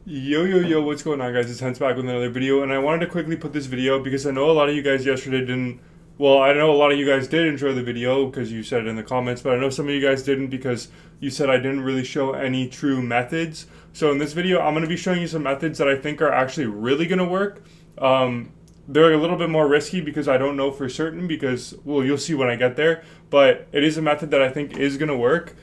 Yo, what's going on, guys? It's Hence back with another video, and I wanted to quickly put this video because I know a lot of you guys yesterday didn't. Well, I know a lot of you guys did enjoy the video because you said it in the comments, but I know some of you guys didn't because you said I didn't really show any true methods. So in this video, I'm going to be showing you some methods that I think are actually really going to work. They're a little bit more risky because I don't know for certain because, well, you'll see when I get there, but it is a method that I think is going to work.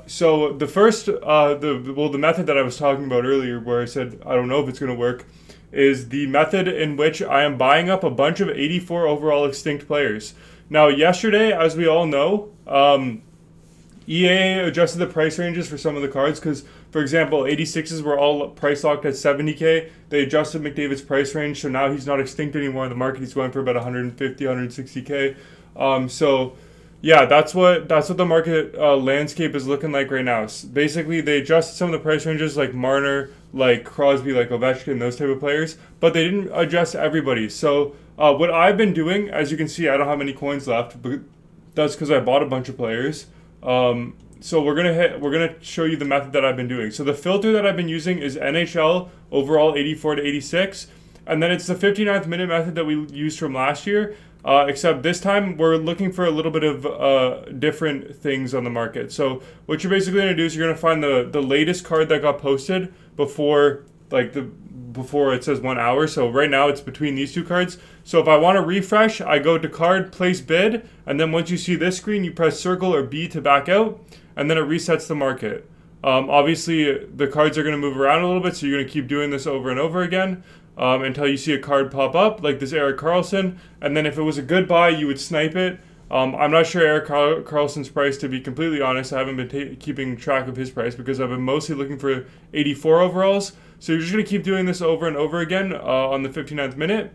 So the first, the method that I was talking about earlier, where I said I don't know if it's going to work, is the method in which I am buying up a bunch of 84 overall extinct players. Now, yesterday, as we all know, EA adjusted the price ranges for some of the cards because, for example, 86s were all price locked at 70k. They adjusted McDavid's price range, so now he's not extinct anymore in the market. He's going for about 150, 160k. Yeah, that's what the market landscape is looking like right now. Basically, they adjusted some of the price ranges, like Marner, like Crosby, like Ovechkin, those type of players, but they didn't adjust everybody. So what I've been doing, as you can see, I don't have any coins left, but that's because I bought a bunch of players. So we're gonna show you the method that I've been doing. So the filter that I've been using is NHL overall 84 to 86, and then it's the 59th minute method that we used from last year. Except this time we're looking for a little bit of different things on the market. So what you're basically going to do is you're going to find the latest card that got posted before before it says 1 hour. So right now it's between these two cards. So if I want to refresh, I go to card, place bid, and then once you see this screen, you press circle or B to back out, and then it resets the market. Obviously, the cards are going to move around a little bit, so you're going to keep doing this over and over again. Until you see a card pop up, like this Erik Karlsson, and then if it was a good buy, you would snipe it. I'm not sure Erik Karlsson's price, to be completely honest. I haven't been keeping track of his price because I've been mostly looking for 84 overalls. So you're just going to keep doing this over and over again on the 59th minute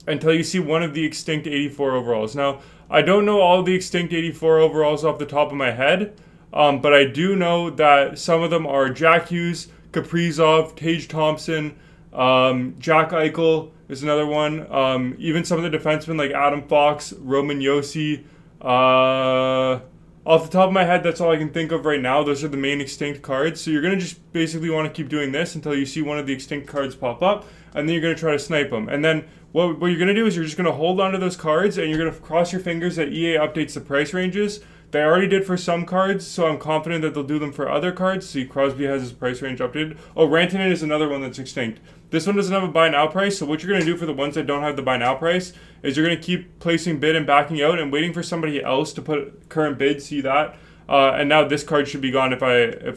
until you see one of the extinct 84 overalls. Now, I don't know all the extinct 84 overalls off the top of my head, but I do know that some of them are Jack Hughes, Kaprizov, Tage Thompson, Jack Eichel is another one. Even some of the defensemen like Adam Fox, Roman Josi. Off the top of my head, that's all I can think of right now. Those are the main extinct cards. So you're going to just basically want to keep doing this until you see one of the extinct cards pop up, and then you're going to try to snipe them. And then what you're going to do is you're just going to hold on to those cards, and you're going to cross your fingers that EA updates the price ranges. They already did for some cards, so I'm confident that they'll do them for other cards. See, Crosby has his price range updated. Oh, Rantanen is another one that's extinct. This one doesn't have a buy now price, so what you're going to do for the ones that don't have the buy now price is you're going to keep placing bid and backing out and waiting for somebody else to put current bid, see that? And now this card should be gone if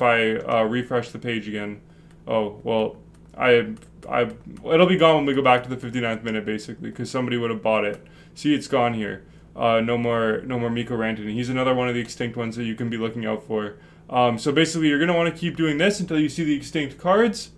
I refresh the page again. Oh, well, it'll be gone when we go back to the 59th minute, basically, because somebody would have bought it. See, it's gone here. No more Mikko Rantanen. He's another one of the extinct ones that you can be looking out for. So basically, you're going to want to keep doing this until you see the extinct cards.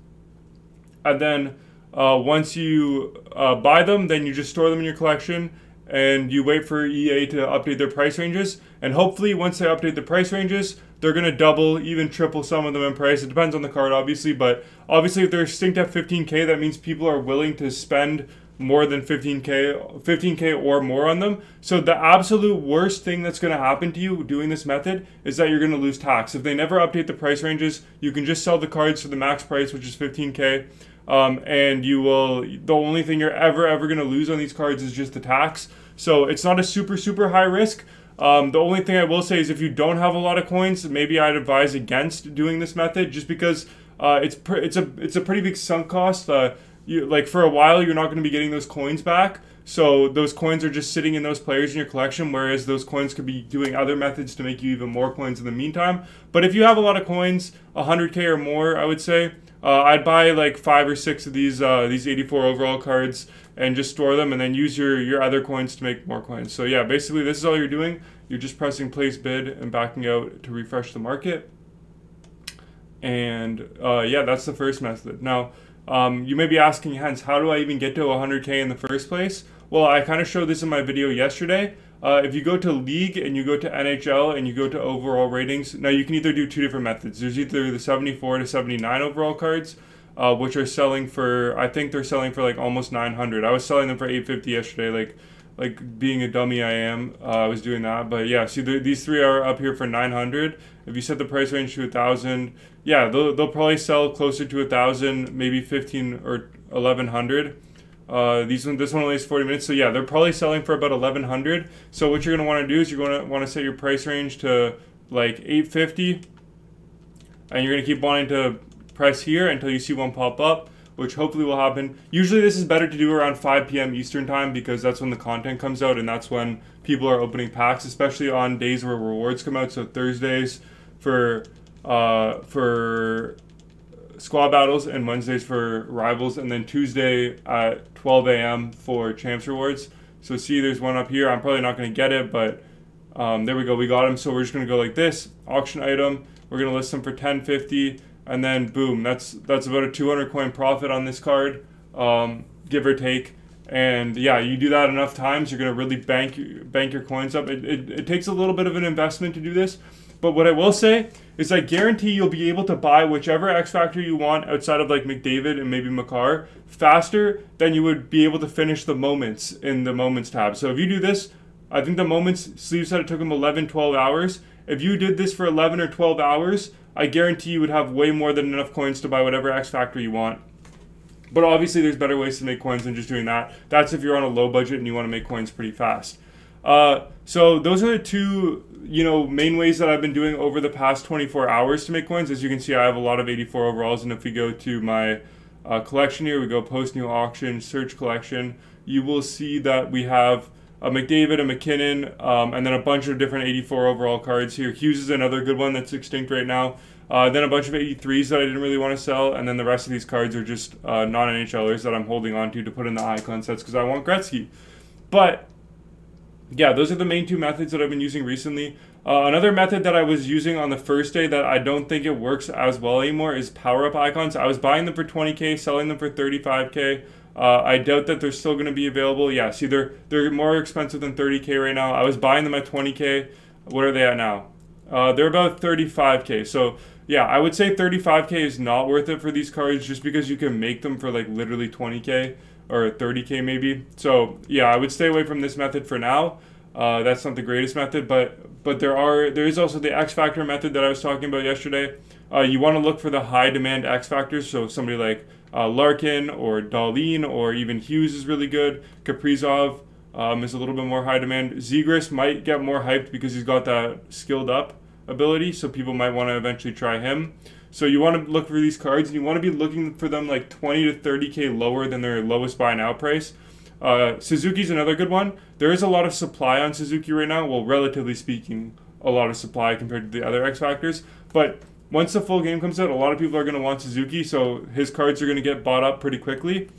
And then once you buy them, then you just store them in your collection. And you wait for EA to update their price ranges. And hopefully, once they update the price ranges, they're going to double, even triple some of them in price. It depends on the card, obviously. But obviously, if they're extinct at 15k, that means people are willing to spend more than 15k or more on them. So the absolute worst thing that's going to happen to you doing this method is that you're going to lose tax. If they never update the price ranges, you can just sell the cards for the max price, which is 15k. And you will, the only thing you're ever going to lose on these cards is just the tax. So it's not a super high risk. The only thing I will say is if you don't have a lot of coins, maybe I'd advise against doing this method just because it's a pretty big sunk cost. Like for a while, you're not going to be getting those coins back. So those coins are just sitting in those players in your collection, whereas those coins could be doing other methods to make you even more coins in the meantime. But if you have a lot of coins, 100k or more, I would say, I'd buy like 5 or 6 of these 84 overall cards and just store them and then use your other coins to make more coins. So yeah, basically this is all you're doing. You're just pressing place bid and backing out to refresh the market. And yeah, that's the first method. Now, you may be asking, Hence, how do I even get to 100k in the first place? Well, I kind of showed this in my video yesterday. If you go to League and you go to NHL and you go to overall ratings, now you can either do two different methods. There's either the 74 to 79 overall cards, which are selling for, I think they're selling for like almost 900. I was selling them for 850 yesterday. Like, like being a dummy I am, I was doing that. But yeah, see these three are up here for 900. If you set the price range to 1,000, yeah, they'll probably sell closer to 1,000, maybe 15 or 1,100. This one only has 40 minutes, so yeah, they're probably selling for about 1,100. So what you're gonna want to do is you're gonna want to set your price range to like 850, and you're gonna keep wanting to press here until you see one pop up, which hopefully will happen. Usually this is better to do around 5 p.m. Eastern time because that's when the content comes out and that's when people are opening packs, especially on days where rewards come out. So Thursdays for squad battles and Wednesdays for rivals, and then Tuesday at 12 a.m. for champs rewards. So see, there's one up here. I'm probably not going to get it, but there we go. We got him. So we're just going to go like this. Auction item. We're going to list them for 1050, and then boom. That's about a 200 coin profit on this card, give or take. And yeah, you do that enough times, you're going to really bank your coins up. It takes a little bit of an investment to do this. But what I will say is I guarantee you'll be able to buy whichever X Factor you want outside of like McDavid and maybe Makar faster than you would be able to finish the moments in the moments tab. So if you do this, I think the moments, Sleeve said it took him 11, 12 hours. If you did this for 11 or 12 hours, I guarantee you would have way more than enough coins to buy whatever X Factor you want. But obviously there's better ways to make coins than just doing that. That's if you're on a low budget and you want to make coins pretty fast. So those are the two, main ways that I've been doing over the past 24 hours to make coins. As you can see, I have a lot of 84 overalls, and if we go to my collection here, we go post new auction, search collection, you will see that we have a McDavid, a McKinnon, and then a bunch of different 84 overall cards here. Hughes is another good one that's extinct right now. Then a bunch of 83s that I didn't really want to sell, and then the rest of these cards are just non-NHLers that I'm holding on to put in the icon sets because I want Gretzky. But yeah, those are the main two methods that I've been using recently. Another method that I was using on the first day that I don't think it works as well anymore is power-up icons. I was buying them for 20K, selling them for 35K. I doubt that they're still going to be available. Yeah, see, they're more expensive than 30K right now. I was buying them at 20K. What are they at now? They're about 35K. So yeah, I would say 35K is not worth it for these cards just because you can make them for like literally 20K. Or 30K maybe. So yeah, I would stay away from this method for now. That's not the greatest method, but there is also the X Factor method that I was talking about yesterday. You want to look for the high demand X Factors. So somebody like Larkin or Dahlin or even Hughes is really good. Kaprizov is a little bit more high demand. Zegras might get more hyped because he's got that skilled up ability, so people might want to eventually try him. So you want to look for these cards, and you want to be looking for them like 20 to 30K lower than their lowest buy now price. Suzuki's another good one. There is a lot of supply on Suzuki right now. Well, relatively speaking, a lot of supply compared to the other X Factors. But once the full game comes out, a lot of people are going to want Suzuki, so his cards are going to get bought up pretty quickly.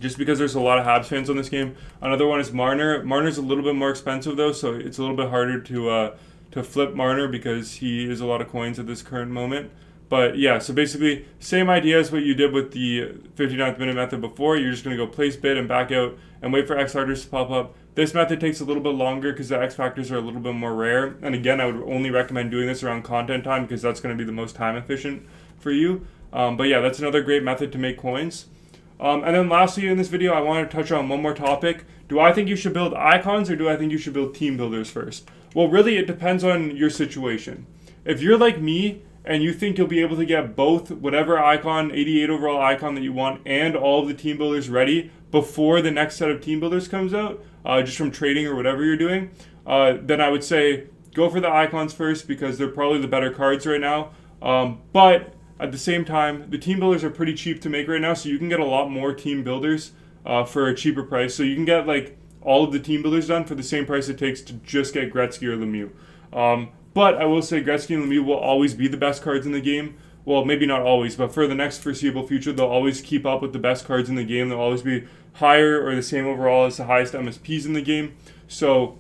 Just because there's a lot of Habs fans on this game. Another one is Marner. Marner's a little bit more expensive though, so it's a little bit harder to flip Marner because he is a lot of coins at this current moment. But yeah, so basically, same idea as what you did with the 59th minute method before. You're just going to go place bid and back out and wait for X Factors to pop up. This method takes a little bit longer because the X Factors are a little bit more rare. And again, I would only recommend doing this around content time because that's going to be the most time efficient for you. But yeah, that's another great method to make coins. And then lastly in this video, I want to touch on one more topic. Do I think you should build icons or do I think you should build team builders first? Well, really, it depends on your situation. If you're like me, and you think you'll be able to get both whatever icon, 88 overall icon that you want, and all of the team builders ready before the next set of team builders comes out, just from trading or whatever you're doing, then I would say go for the icons first because they're probably the better cards right now. But at the same time, the team builders are pretty cheap to make right now, so you can get a lot more team builders for a cheaper price. So you can get like all of the team builders done for the same price it takes to just get Gretzky or Lemieux. But I will say Gretzky and Lemieux will always be the best cards in the game. Well, maybe not always, but for the next foreseeable future, they'll always keep up with the best cards in the game. They'll always be higher or the same overall as the highest MSPs in the game. So,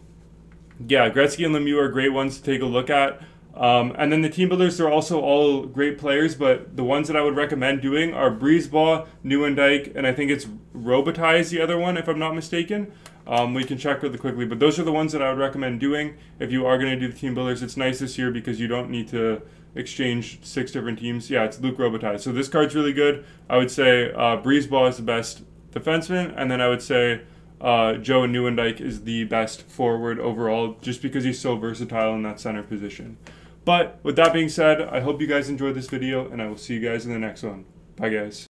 yeah, Gretzky and Lemieux are great ones to take a look at. And then the team builders, they're also all great players, but the ones that I would recommend doing are Breezeball, Nieuwendyk, and I think it's Robitaille is the other one, if I'm not mistaken. We can check really quickly, but those are the ones that I would recommend doing if you are going to do the team builders. It's nice this year because you don't need to exchange 6 different teams. Yeah, it's Luc Robitaille. So this card's really good. I would say Breezeball is the best defenseman, and then I would say Joe Nieuwendyk is the best forward overall, just because he's so versatile in that center position. But with that being said, I hope you guys enjoyed this video, and I will see you guys in the next one. Bye, guys.